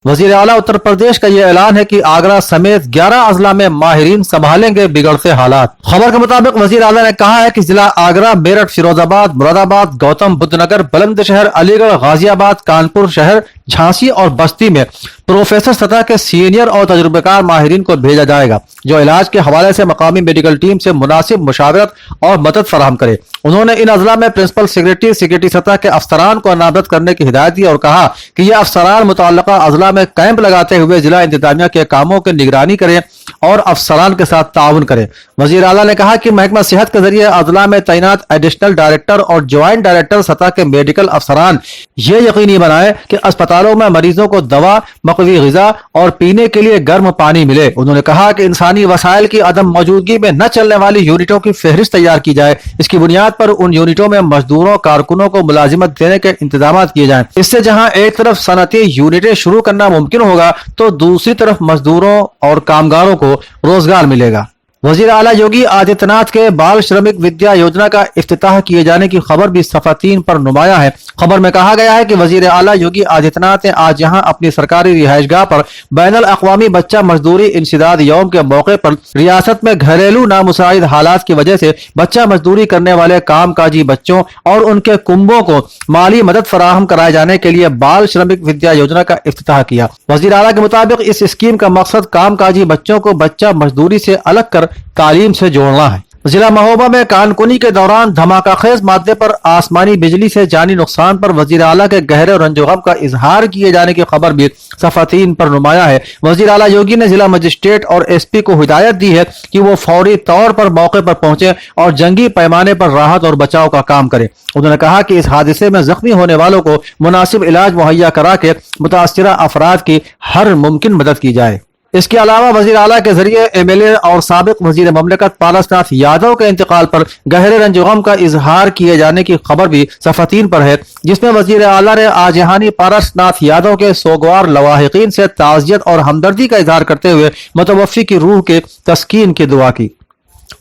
वजीर आला उत्तर प्रदेश का ये ऐलान है कि आगरा समेत 11 अजला में माहिरीन संभालेंगे बिगड़ते हालात। खबर के मुताबिक वजीर आला ने कहा है कि जिला आगरा, मेरठ, फिरोजाबाद, मुरादाबाद, गौतम बुद्ध नगर, बुलंदशहर, अलीगढ़, गाजियाबाद, कानपुर शहर, झांसी और बस्ती में प्रोफेसर सतह के सीनियर और तजुर्बेकार माहिरीन को भेजा जाएगा जो इलाज के हवाले से मकामी मेडिकल टीम से मुनासिब मुशावरत और मदद फराहम करे। उन्होंने इन अजला में प्रिंसिपल सेक्रेटरी सतह के अफसरान को नामजद करने की हिदायत दी और कहा कि ये अफसरान मुतल्लिका अजला में कैंप लगाते हुए जिला इंतजामिया के कामों की निगरानी करें और अफसरान के साथ ताउन करें। वजीर आला ने कहा कि महकमा सेहत के जरिए अजला में तैनात एडिशनल डायरेक्टर और ज्वाइंट डायरेक्टर सतह के मेडिकल अफसरान ये यकीनी बनाए कि अस्पतालों में मरीजों को दवा, मकवी ग़िज़ा और पीने के लिए गर्म पानी मिले। उन्होंने कहा कि इंसानी वसाइल की अदम मौजूदगी में न चलने वाली यूनिटों की फहरिस्त तैयार की जाए। इसकी बुनियाद पर उन यूनिटों में मजदूरों, कारकुनों को मुलाजिमत देने के इंतजाम किए जाएं। इससे जहां एक तरफ सनती यूनिटें शुरू करना मुमकिन होगा तो दूसरी तरफ मजदूरों और कामगारों को रोजगार मिलेगा। वजीर आला योगी आदित्यनाथ के बाल श्रमिक विद्या योजना का इफ्तिताह किए जाने की खबर भी सफ़ा 3 पर नुमाया है। खबर में कहा गया है कि वजीर आला योगी आदित्यनाथ ने आज यहां अपनी सरकारी रिहाइशगाह पर बैनुल अक़वामी बच्चा मजदूरी इंसदाद यौम के मौके पर रियासत में घरेलू नामुसाइद हालात की वजह से बच्चा मजदूरी करने वाले कामकाजी बच्चों और उनके कुंबों को माली मदद फराहम कराए जाने के लिए बाल श्रमिक विद्या योजना का इफ्तिताह किया। वजीर आला के मुताबिक इस स्कीम का मकसद कामकाजी बच्चों को बच्चा मजदूरी से अलग कर तालीम से जोड़ना है। जिला महोबा में कानकुनी के दौरान धमाकाखेज मादे पर आसमानी बिजली से जानी नुकसान पर वजीर आला के गहरे रंजो गम का इजहार किए जाने की खबर भी सफ़ा 3 पर नुमाया है। वजीर आला योगी ने जिला मजिस्ट्रेट और एसपी को हिदायत दी है कि वो फौरी तौर पर मौके पर पहुंचे और जंगी पैमाने पर राहत और बचाव का काम करें। उन्होंने कहा कि इस हादसे में जख्मी होने वालों को मुनासिब इलाज मुहैया करा के मुतासिरा अफराद की हर मुमकिन मदद की जाए। इसके अलावा वजीर आला के जरिए एमएलए और साबिक वजीर ममलकत पारसनाथ यादव के इंतकाल पर गहरे रंजगम का इजहार किए जाने की खबर भी सफ़ा 3 पर है, जिसमें वजीर आला ने आज यहानी पारसनाथ यादव के सोगवार लवाहिकीन से ताज़ियत और हमदर्दी का इजहार करते हुए मुतवफ़्फ़ी की रूह के तस्कीन की दुआ की।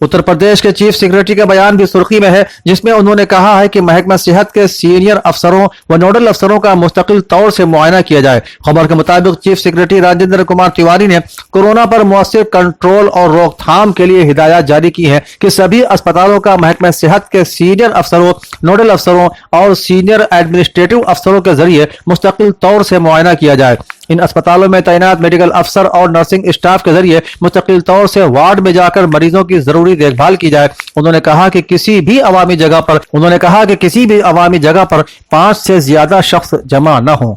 उत्तर प्रदेश के चीफ सेक्रेटरी का बयान भी सुर्खी में है, जिसमें उन्होंने कहा है कि महकमा सेहत के सीनियर अफसरों व नोडल अफसरों का मुस्तकिल तौर से मुआयना किया जाए। खबर के मुताबिक चीफ सेक्रेटरी राजेंद्र कुमार तिवारी ने कोरोना पर मुअस्सिर कंट्रोल और रोकथाम के लिए हिदायत जारी की है कि सभी अस्पतालों का महकमा सेहत के सीनियर अफसरों, नोडल अफसरों और सीनियर एडमिनिस्ट्रेटिव अफसरों के जरिए मुस्तकिल तौर से मुआयना किया जाए। इन अस्पतालों में तैनात मेडिकल अफसर और नर्सिंग स्टाफ के जरिए मुस्तकिल तौर से वार्ड में जाकर मरीजों की जरूरी देखभाल की जाए। उन्होंने कहा कि किसी भी अवामी जगह पर 5 से ज्यादा शख्स जमा न हो।